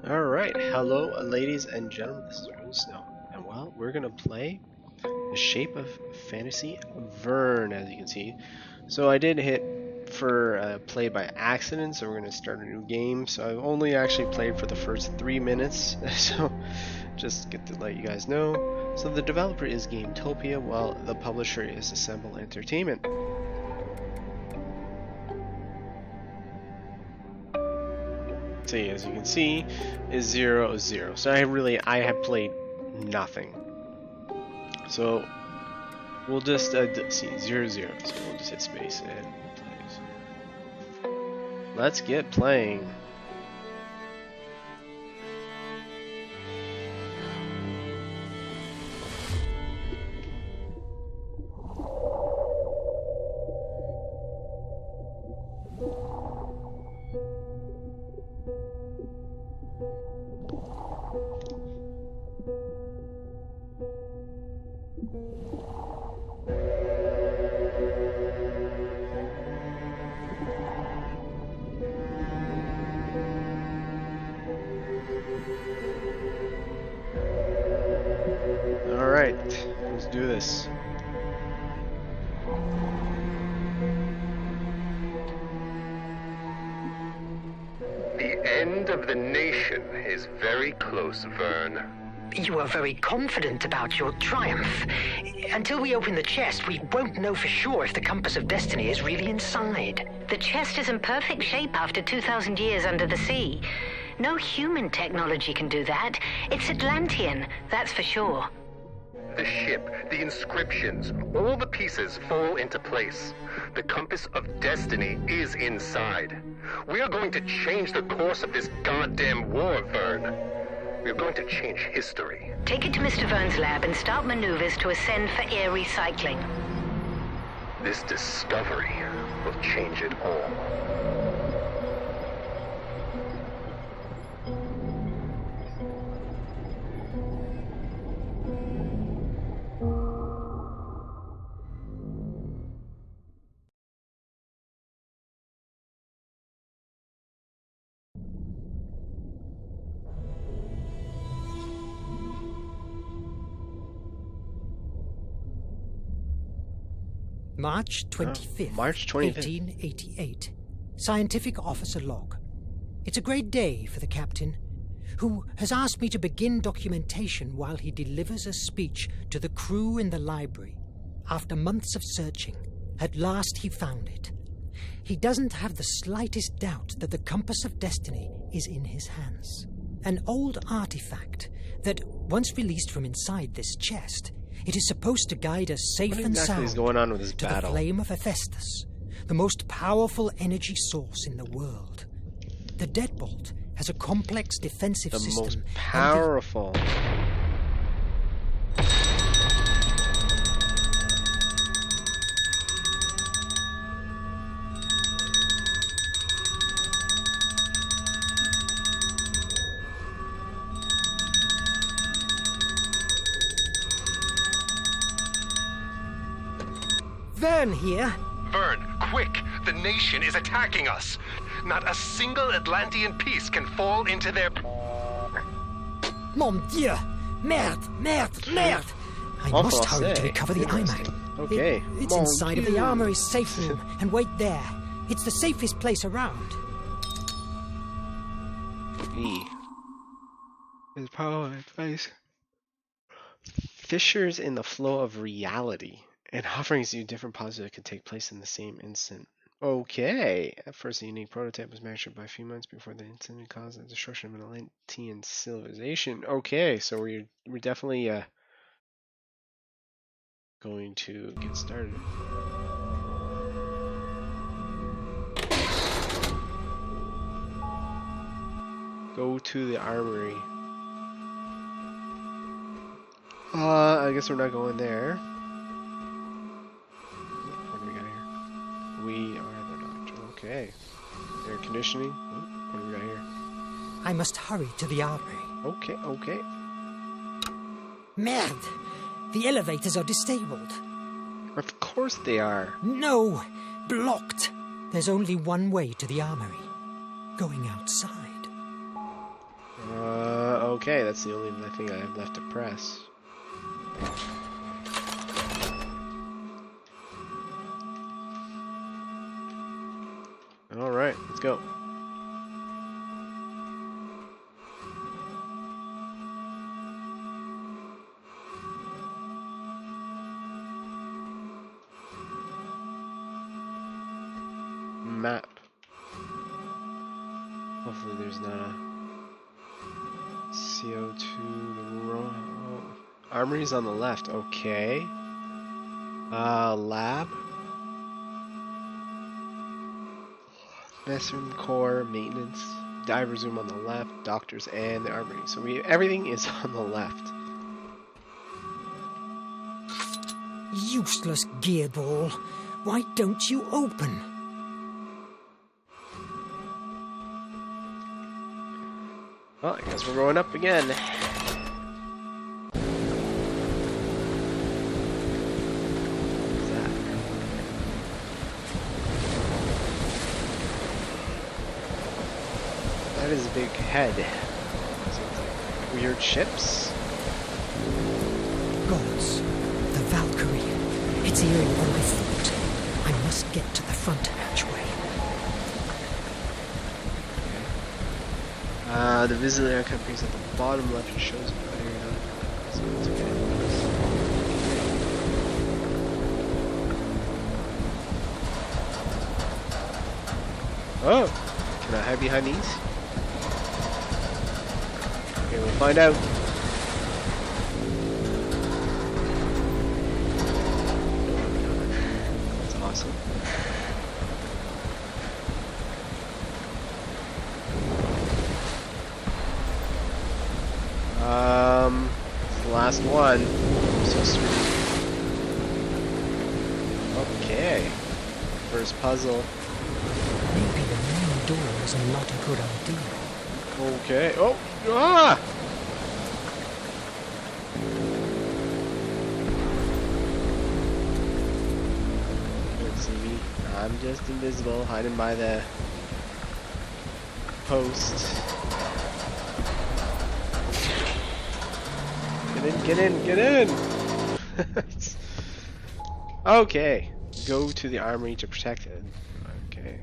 Alright, hello ladies and gentlemen, this is Snow, and well, we're gonna play The Shape of Fantasy Verne, as you can see. So I did hit for play by accident, so we're gonna start a new game. So I've only actually played for the first 3 minutes, so just get to let you guys know. So the developer is Gametopia, while the publisher is Assemble Entertainment. So as you can see, is 0-0. So I have played nothing. So we'll just see 0-0. So we'll just hit space and play. Let's get playing. Alright, let's do this. The end of the nation is very close, Verne. You are very confident about your triumph. Until we open the chest, we won't know for sure if the Compass of Destiny is really inside. The chest is in perfect shape after 2,000 years under the sea. No human technology can do that. It's Atlantean, that's for sure. The ship, the inscriptions, all the pieces fall into place. The Compass of Destiny is inside. We are going to change the course of this goddamn war, Verne. We are going to change history. Take it to Mr. Verne's lab and start maneuvers to ascend for air recycling. This discovery will change it all. March 25th, March 25th. 1888. Scientific Officer Log. It's a great day for the captain, who has asked me to begin documentation while he delivers a speech to the crew in the library. After months of searching, at last he found it. He doesn't have the slightest doubt that the Compass of Destiny is in his hands. An old artifact that, once released from inside this chest, it is supposed to guide us safe and sound is going on with this to battle? the flame of Hephaestus, the most powerful energy source in the world. The deadbolt has a complex defensive The system. most powerful. Verne here. Verne, quick! The nation is attacking us! Not a single Atlantean piece can fall into their... Mon Dieu! Merde! Merde! Merde! I En must hurry to français. recover the Interesting. iMac. Okay. It's Mon inside of the Dieu. armory's safe room, and wait there. It's the safest place around. E. Is power advice. Fissures in the flow of reality. And offerings you different positives that could take place in the same instant. Okay. At first, the unique prototype was manufactured by a few months before the incident caused the destruction of an Atlantean civilization. Okay, so we're definitely going to get started. Go to the armory. I guess we're not going there. What do we got here? We are the doctor. Okay. Air conditioning. What do we got here? I must hurry to the armory. Okay, okay. Merde! The elevators are disabled. Of course they are. No! Blocked! There's only one way to the armory. Going outside. Okay, that's the only thing I have left to press. Alright, let's go. Map. Hopefully there's not a CO2. Armory's on the left. Okay. Lab. Messroom, core, maintenance, diver's room on the left, doctors, and the armory. So everything is on the left. Useless gearball. Why don't you open? Well, I guess we're going up again. What's that? That is a big head. Weird ships. Gods, the Valkyrie. It's eerie than I thought. I must get to the front hatchway. The visitor company's at the bottom left. It shows so it's okay. Oh! Can I hide behind these? Okay, we'll find out. That's awesome. It's the last one. So sweet. Okay. First puzzle. Maybe the main door is not a good idea. Okay. Oh! Ah! Don't see me. I'm just invisible, hiding by the post. Get in, get in! Okay. Go to the armory to protect it. Okay.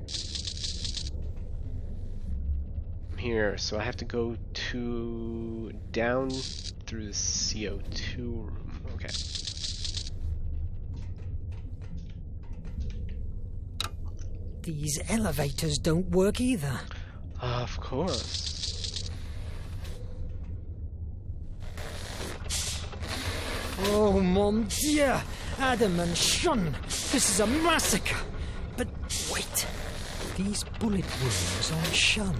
I'm here, so I have to go down through the CO2 room. Okay. These elevators don't work either. Of course. Oh, mon Dieu! Adam and Shun! This is a massacre! But wait, these bullet wounds on Shun.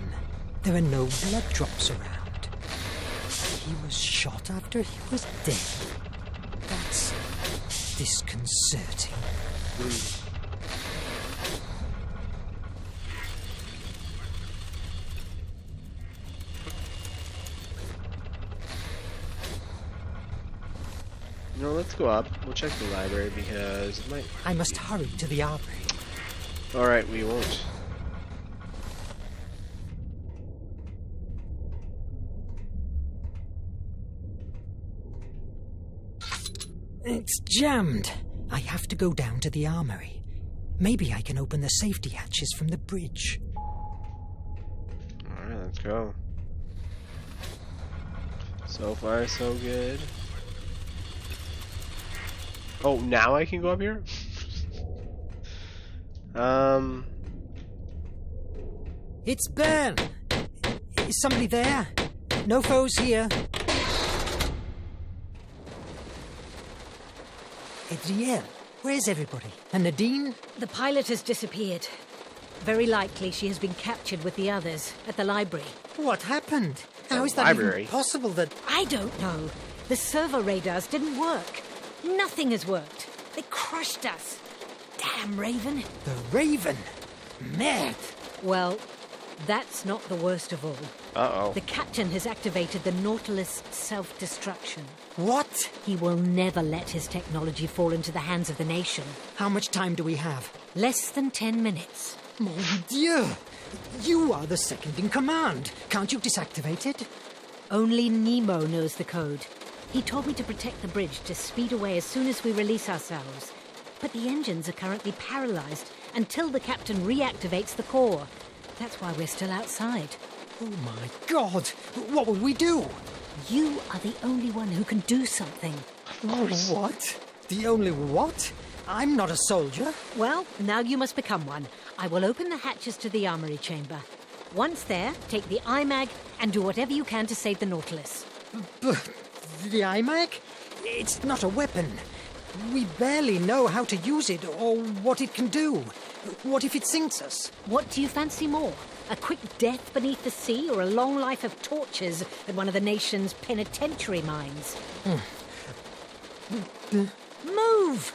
There are no blood drops around. He was shot after he was dead. That's disconcerting. No, let's go up. We'll check the library because it might... I must hurry to the armory. Alright, we won't. It's jammed. I have to go down to the armory. Maybe I can open the safety hatches from the bridge. Alright, let's go. So far, so good. Oh, now I can go up here? It's Verne! Is somebody there? No foes here. Adrienne, where's everybody? And Nadine? The pilot has disappeared. Very likely she has been captured with the others at the library. What happened? How is that library? even possible that... I don't know. The servo radars didn't work. Nothing has worked. They crushed us. Damn Raven. The Raven? Merde! Well, that's not the worst of all. Uh-oh. The captain has activated the Nautilus self-destruction. What? He will never let his technology fall into the hands of the nation. How much time do we have? Less than 10 minutes. Mon Dieu! You are the second in command. Can't you disactivate it? Only Nemo knows the code. He told me to protect the bridge to speed away as soon as we release ourselves. But the engines are currently paralyzed until the captain reactivates the core. That's why we're still outside. Oh my God! What will we do? You are the only one who can do something. What? The only what? I'm not a soldier. Well, now you must become one. I will open the hatches to the armory chamber. Once there, take the iMac and do whatever you can to save the Nautilus. The iMac? It's not a weapon. We barely know how to use it or what it can do. What if it sinks us? What do you fancy more? A quick death beneath the sea or a long life of tortures at one of the nation's penitentiary mines? Move!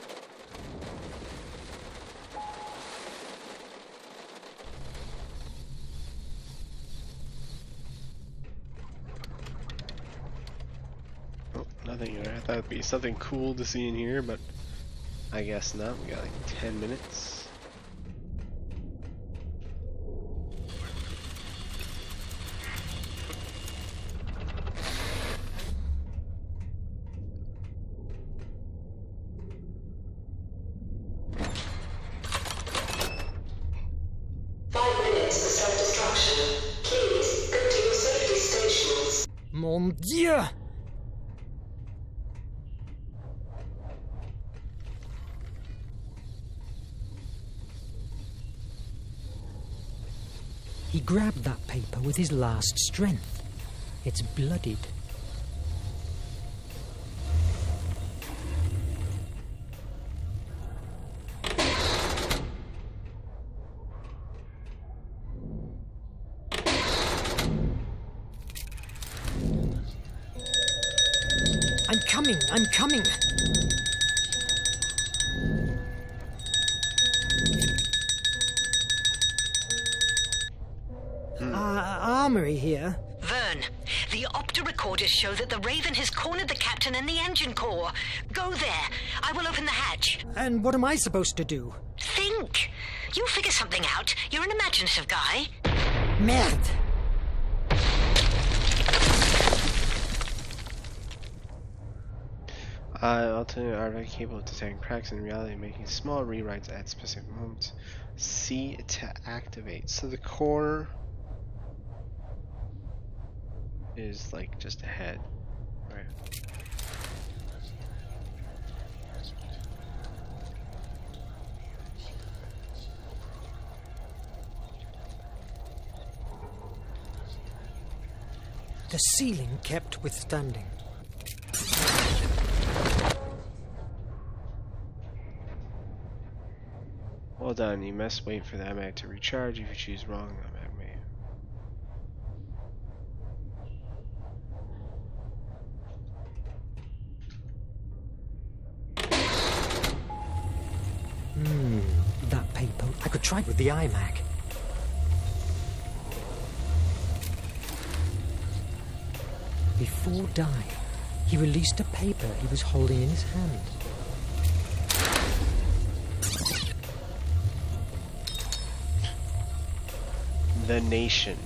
Oh, nothing here. I thought it'd be something cool to see in here, but I guess not. We got like 10 minutes. Mon Dieu! He grabbed that paper with his last strength. It's bloodied. I'm coming! Armory here. Verne, the opta recorders show that the Raven has cornered the captain and the engine core. Go there. I will open the hatch. And what am I supposed to do? Think. You'll figure something out. You're an imaginative guy. Merde! Alternate artifact capable of detecting cracks in reality and making small rewrites at specific moments. C to activate. So the core is like just ahead. Right. The ceiling kept withstanding. Well done. You must wait for the iMac to recharge. If you choose wrong, the iMac may. That paper. I could try it with the iMac. Before dying, he released a paper he was holding in his hand. The Nation.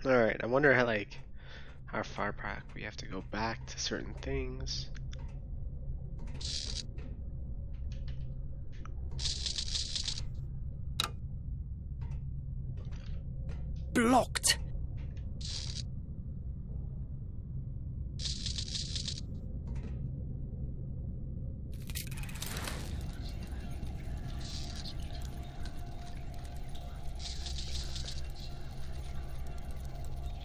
Alright, I wonder how far back we have to go back to certain things. Blocked!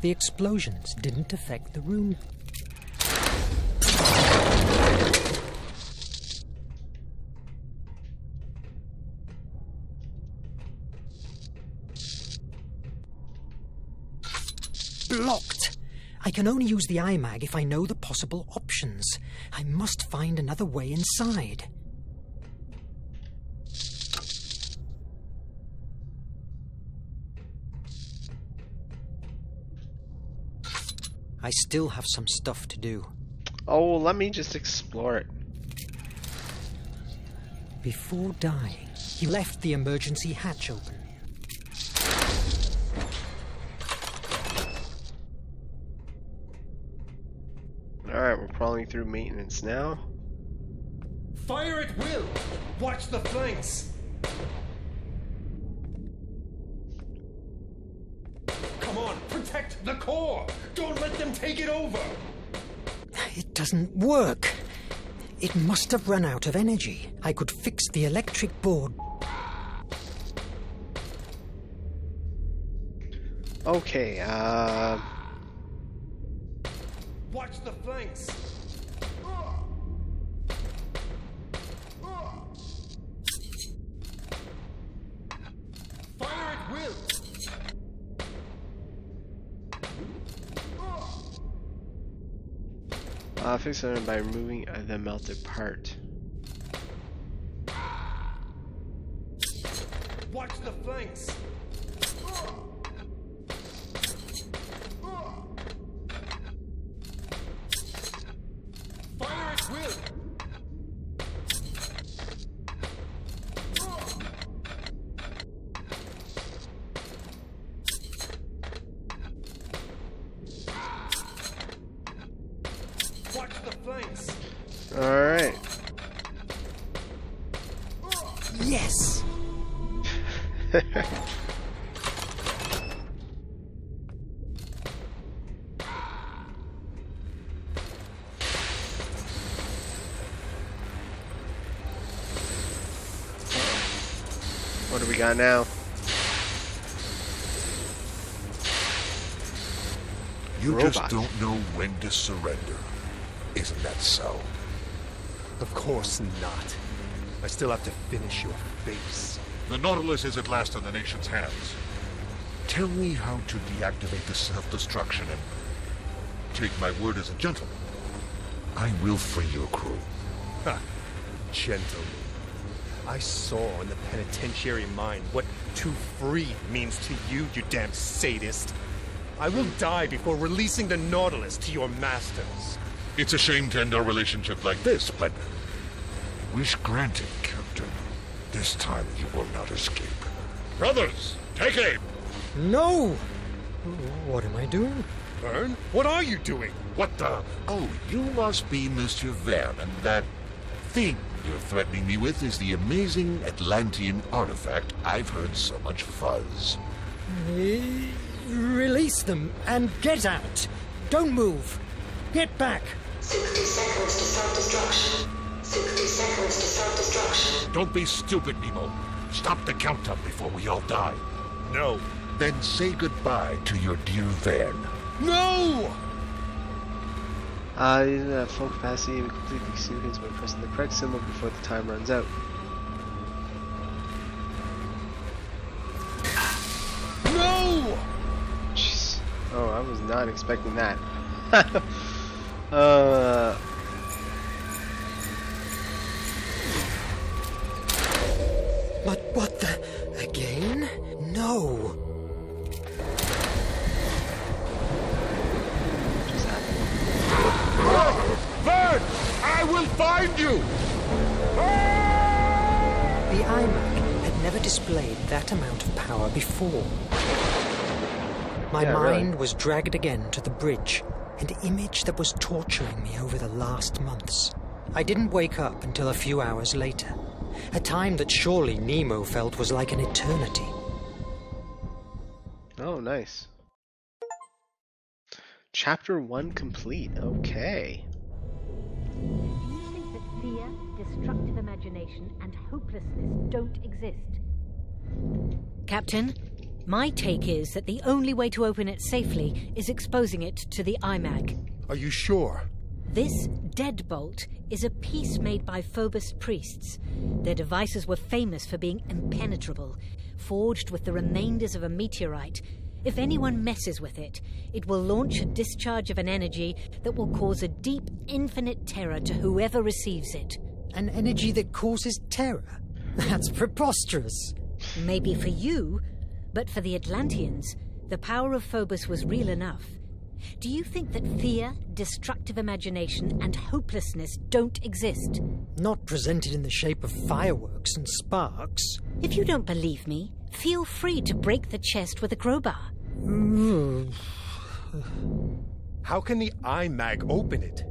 The explosions didn't affect the room. blocked. I can only use the iMac if I know the possible options. I must find another way inside. I still have some stuff to do. Oh, well, let me just explore it. Before dying, he left the emergency hatch open. Alright, we're crawling through maintenance now. Fire at will! Watch the flanks! Come on, protect the core! Don't let them take it over! It doesn't work. It must have run out of energy. I could fix the electric board. Okay, Watch the flanks! Fire at will! fix it by removing the melted part. Watch the flanks! Fire at will! Watch the flanks! Alright. Yes! What do we got now? You Robot. just don't know when to surrender. Isn't that so? Of course not. I still have to finish your face. The Nautilus is at last in the nation's hands. Tell me how to deactivate the self-destruction and take my word as a gentleman. I will free your crew. Ha! Gentleman. I saw in the penitentiary mine what to free means to you, you damn sadist. I will die before releasing the Nautilus to your masters. It's a shame to end our relationship like this, but wish granted, Captain. This time you will not escape. Brothers, take aim! No! What am I doing? Verne, what are you doing? What the? Oh, you must be Mr. Verne, and that thing you're threatening me with is the amazing Atlantean artifact I've heard so much fuzz. Release them and get out! Don't move! Get back! 60 seconds to self-destruction. 60 seconds to self-destruction. Don't be stupid, Nemo. Stop the countdown before we all die. No. Then say goodbye to your dear Verne. No! Using that full capacity to complete the sequence by pressing the correct symbol before the time runs out. No! Jeez. Oh, I was not expecting that. But what the... again? No! Just happened. Verne! I will find you! The iMac had never displayed that amount of power before. My Yeah, mind really. was dragged again to the bridge, an image that was torturing me over the last months. I didn't wake up until a few hours later, a time that surely Nemo felt was like an eternity. Oh, nice. Chapter 1 complete. Okay. You think that fear, destructive imagination, and hopelessness don't exist? Captain, my take is that the only way to open it safely is exposing it to the iMac. Are you sure? This deadbolt is a piece made by Phobos priests. Their devices were famous for being impenetrable, forged with the remainders of a meteorite, If anyone messes with it, it will launch a discharge of an energy that will cause a deep, infinite terror to whoever receives it. An energy that causes terror? That's preposterous. Maybe for you, but for the Atlanteans, the power of Phobos was real enough. Do you think that fear, destructive imagination, and hopelessness don't exist? Not presented in the shape of fireworks and sparks. If you don't believe me, feel free to break the chest with a crowbar. How can the iMac open it?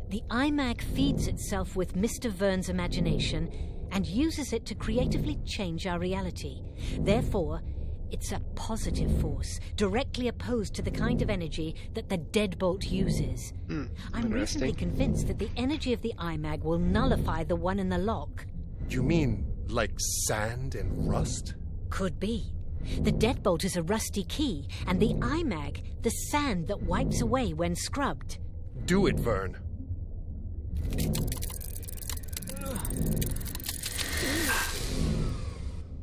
The iMac feeds itself with Mr. Verne's imagination and uses it to creatively change our reality. Therefore, it's a positive force, directly opposed to the kind of energy that the deadbolt uses. I'm reasonably convinced that the energy of the iMac will nullify the one in the lock. You mean like sand and rust? Could be. The deadbolt is a rusty key, and the iMac, the sand that wipes away when scrubbed. Do it, Verne.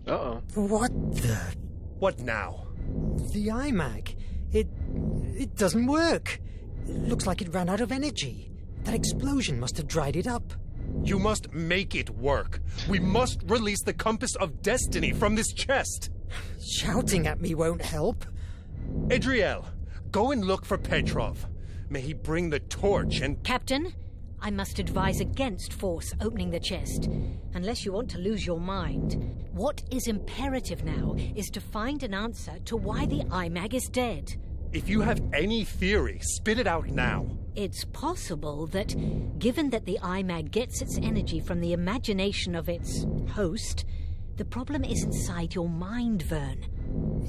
Uh-oh. What the... What now? The iMac. It doesn't work. It looks like it ran out of energy. That explosion must have dried it up. You must make it work. We must release the compass of destiny from this chest. Shouting at me won't help. Adriel, go and look for Petrov. May he bring the torch and... Captain, I must advise against force opening the chest, unless you want to lose your mind. What is imperative now is to find an answer to why the iMac is dead. If you have any theory, spit it out now. It's possible that, given that the iMac gets its energy from the imagination of its host, the problem is inside your mind, Verne.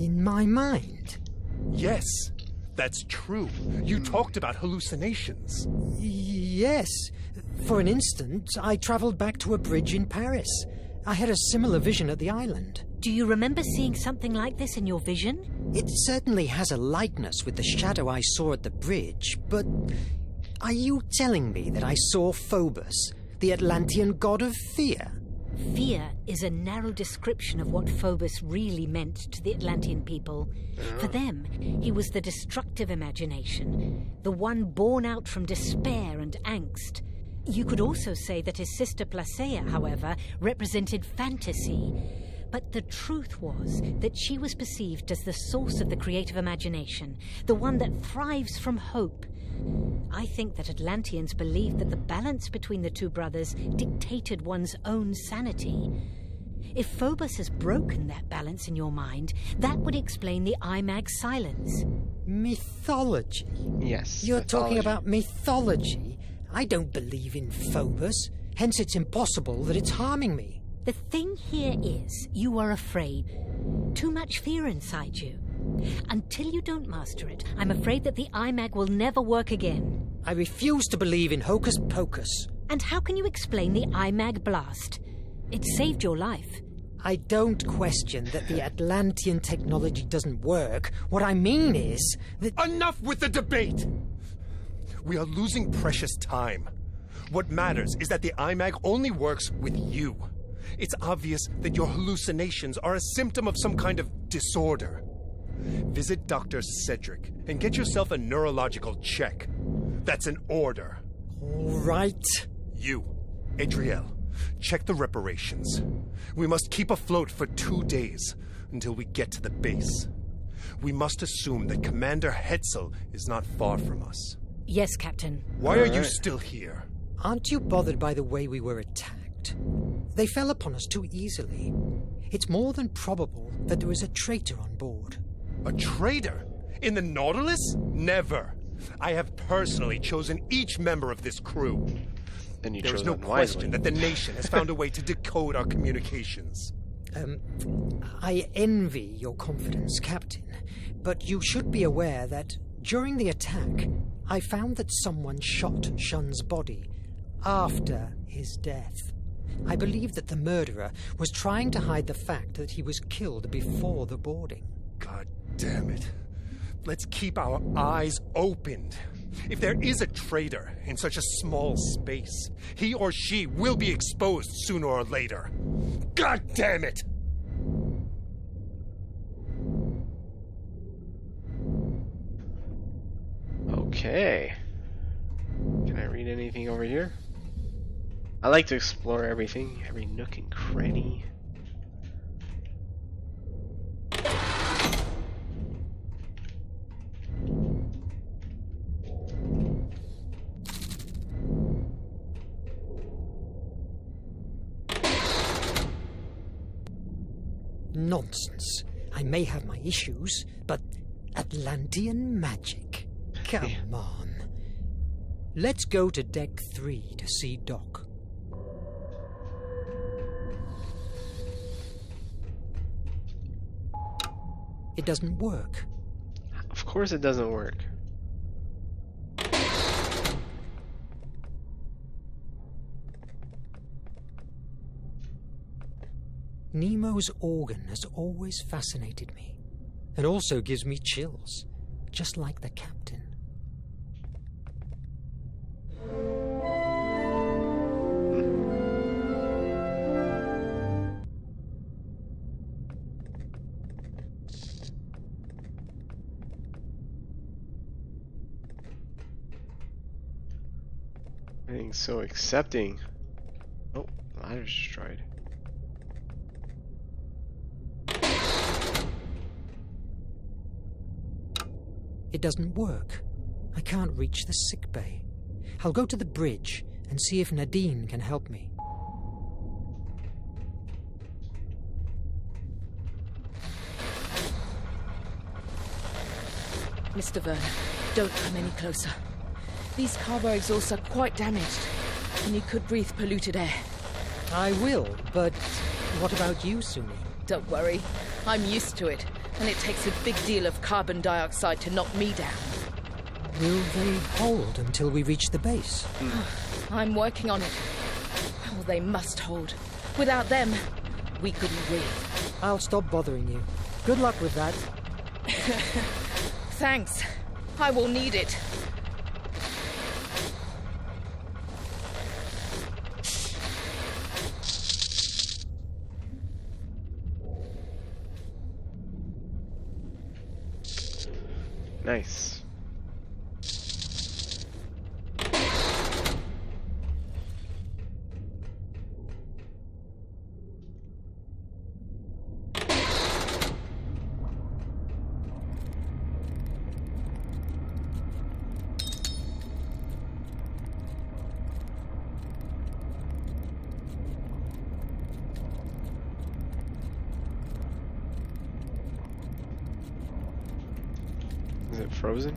In my mind? Yes, that's true. You talked about hallucinations. Yes. For an instant, I traveled back to a bridge in Paris. I had a similar vision at the island. Do you remember seeing something like this in your vision? It certainly has a likeness with the shadow I saw at the bridge, but are you telling me that I saw Phobos, the Atlantean god of fear? Fear is a narrow description of what Phobos really meant to the Atlantean people. For them, he was the destructive imagination, the one born out from despair and angst. You could also say that his sister Placea, however, represented fantasy. But the truth was that she was perceived as the source of the creative imagination, the one that thrives from hope. I think that Atlanteans believed that the balance between the two brothers dictated one's own sanity. If Phobos has broken that balance in your mind, that would explain the iMac's silence. Mythology? Yes. You're mythology. talking about mythology? I don't believe in Phobos, hence it's impossible that it's harming me. The thing here is, you are afraid. Too much fear inside you. Until you don't master it, I'm afraid that the iMac will never work again. I refuse to believe in hocus pocus. And how can you explain the iMac blast? It saved your life. I don't question that the Atlantean technology doesn't work. What I mean is that... Enough with the debate! We are losing precious time. What matters is that the iMac only works with you. It's obvious that your hallucinations are a symptom of some kind of disorder. Visit Dr. Cedric and get yourself a neurological check. That's an order. All right. You, Adriel, check the reparations. We must keep afloat for 2 days until we get to the base. We must assume that Commander Hetzel is not far from us. Yes, Captain. Why are you still here? Aren't you bothered by the way we were attacked? They fell upon us too easily. It's more than probable that there is a traitor on board. A traitor? In the Nautilus? Never. I have personally chosen each member of this crew. And you There is chose no unwisely. question that the nation has found a way to decode our communications. I envy your confidence, Captain, but you should be aware that during the attack, I found that someone shot Shun's body after his death. I believe that the murderer was trying to hide the fact that he was killed before the boarding. God damn it. Let's keep our eyes opened. If there is a traitor in such a small space, he or she will be exposed sooner or later. God damn it! Okay. Can I read anything over here? I like to explore everything, every nook and cranny. Nonsense. I may have my issues, but Atlantean magic? Come on. Let's go to deck 3 to see Doc. It doesn't work. Of course it doesn't work. Nemo's organ has always fascinated me, and also gives me chills, just like the captain. Everything's so accepting. Oh, ladder's destroyed. It doesn't work. I can't reach the sickbay. I'll go to the bridge and see if Nadine can help me. Mr. Verne, don't come any closer. These carbo exhausts are quite damaged, and you could breathe polluted air. I will, but what about you, Sumi? Don't worry, I'm used to it, and it takes a big deal of carbon dioxide to knock me down. Will they hold until we reach the base? I'm working on it. Oh, they must hold. Without them, we couldn't breathe. I'll stop bothering you. Good luck with that. Thanks. I will need it. Nice. Is it frozen?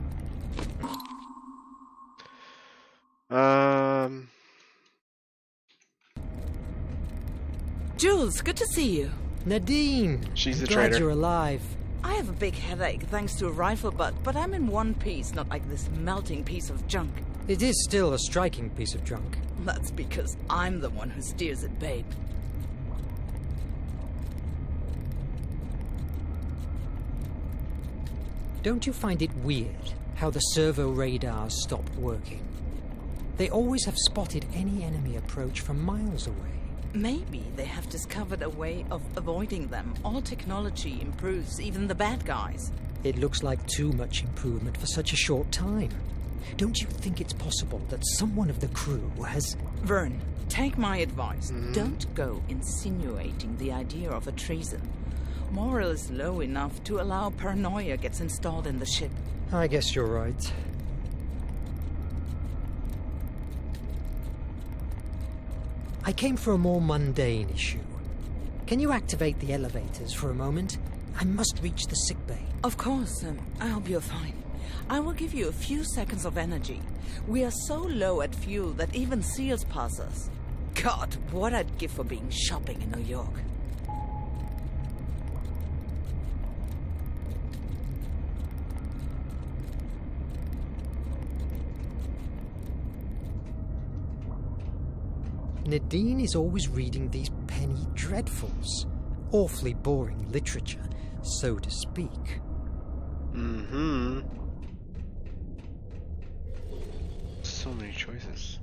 Jules, good to see you. Nadine! She's the Glad traitor. you're alive. I have a big headache thanks to a rifle butt, but I'm in one piece, not like this melting piece of junk. It is still a striking piece of junk. That's because I'm the one who steers it, babe. Don't you find it weird how the servo radars stopped working? They always have spotted any enemy approach from miles away. Maybe they have discovered a way of avoiding them. All technology improves, even the bad guys. It looks like too much improvement for such a short time. Don't you think it's possible that someone of the crew has... Verne, take my advice. Don't go insinuating the idea of a treason. Morale is low enough to allow paranoia gets installed in the ship. I guess you're right. I came for a more mundane issue. Can you activate the elevators for a moment? I must reach the sickbay. Of course, I hope you're fine. I will give you a few seconds of energy. We are so low at fuel that even SEALs pass us. God, what I'd give for being shopping in New York. Nadine is always reading these penny dreadfuls. Awfully boring literature, so to speak. So many choices.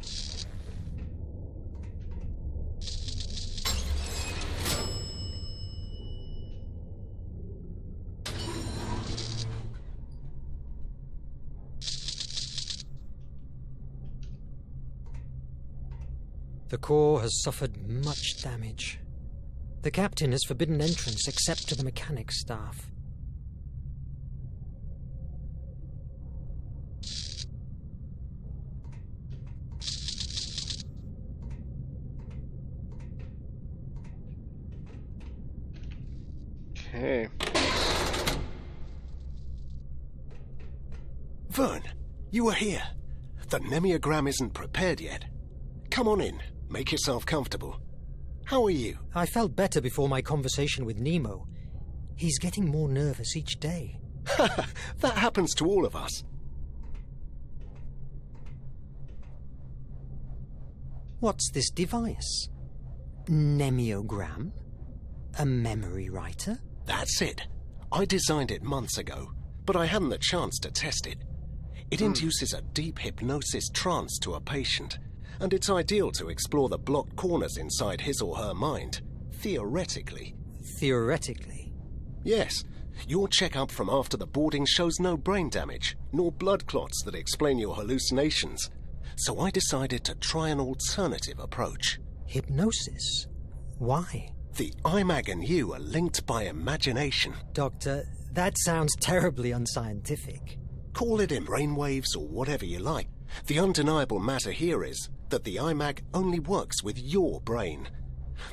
The core has suffered much damage. The captain has forbidden entrance except to the mechanics staff. Okay. Verne, you were here. The Nemiogram isn't prepared yet. Come on in. Make yourself comfortable. How are you? I felt better before my conversation with Nemo. He's getting more nervous each day. That happens to all of us. What's this device? Nemiogram? A memory writer? That's it. I designed it months ago, but I hadn't the chance to test it. It induces a deep hypnosis trance to a patient, and it's ideal to explore the blocked corners inside his or her mind, theoretically. Theoretically? Yes. Your checkup from after the boarding shows no brain damage, nor blood clots that explain your hallucinations. So I decided to try an alternative approach. Hypnosis? Why? The iMac and you are linked by imagination. Doctor, that sounds terribly unscientific. Call it in brainwaves or whatever you like. The undeniable matter here is that the iMac only works with your brain.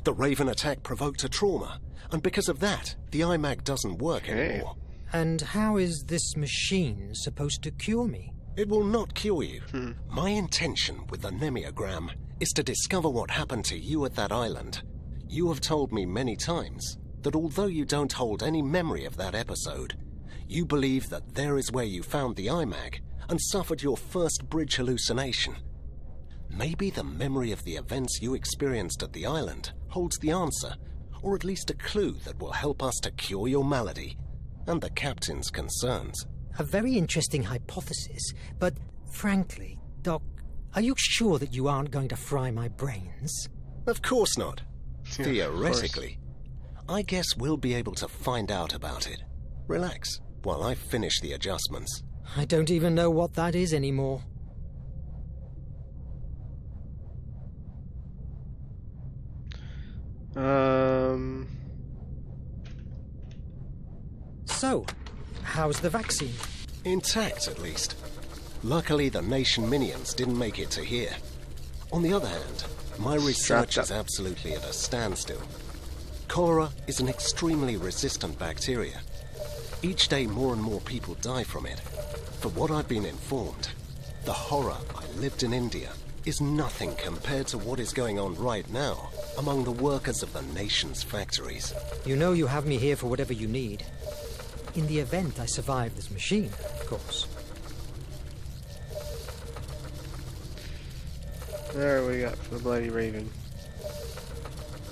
The Raven attack provoked a trauma, and because of that, the iMac doesn't work anymore. And how is this machine supposed to cure me? It will not cure you. My intention with the Nemiogram is to discover what happened to you at that island. You have told me many times that although you don't hold any memory of that episode, you believe that there is where you found the iMac and suffered your first bridge hallucination. Maybe the memory of the events you experienced at the island holds the answer, or at least a clue that will help us to cure your malady and the captain's concerns. A very interesting hypothesis, but frankly, Doc, are you sure that you aren't going to fry my brains? Of course not. Theoretically. I guess we'll be able to find out about it. Relax while I finish the adjustments. I don't even know what that is anymore. So, how's the vaccine? Intact, at least. Luckily, the nation minions didn't make it to here. On the other hand, my research is absolutely at a standstill. Cholera is an extremely resistant bacteria. Each day, more and more people die from it. From what I've been informed, the horror I lived in India is nothing compared to what is going on right now among the workers of the nation's factories. You know you have me here for whatever you need. In the event I survive this machine, of course. There we got for the Bloody Raven.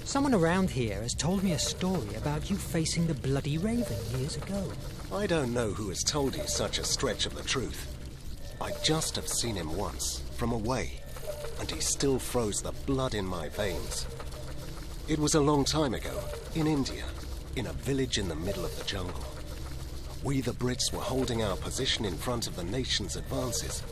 Someone around here has told me a story about you facing the Bloody Raven years ago. I don't know who has told you such a stretch of the truth. I just have seen him once, from away, and he still froze the blood in my veins. It was a long time ago, in India, in a village in the middle of the jungle. We, the Brits, were holding our position in front of the nation's advances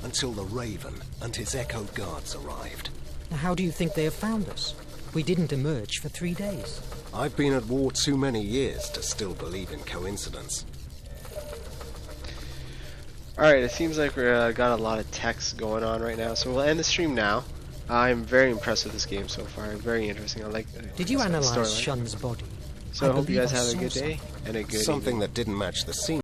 until the Raven and his Echo Guards arrived. Now, how do you think they have found us? We didn't emerge for 3 days. I've been at war too many years to still believe in coincidence. Alright, it seems like we've got a lot of text going on right now, so we'll end the stream now. I'm very impressed with this game so far. Very interesting. I like the Did you analyze storyline. Shun's body? So I hope you guys have a good day and a good Something evening. that didn't match the scene.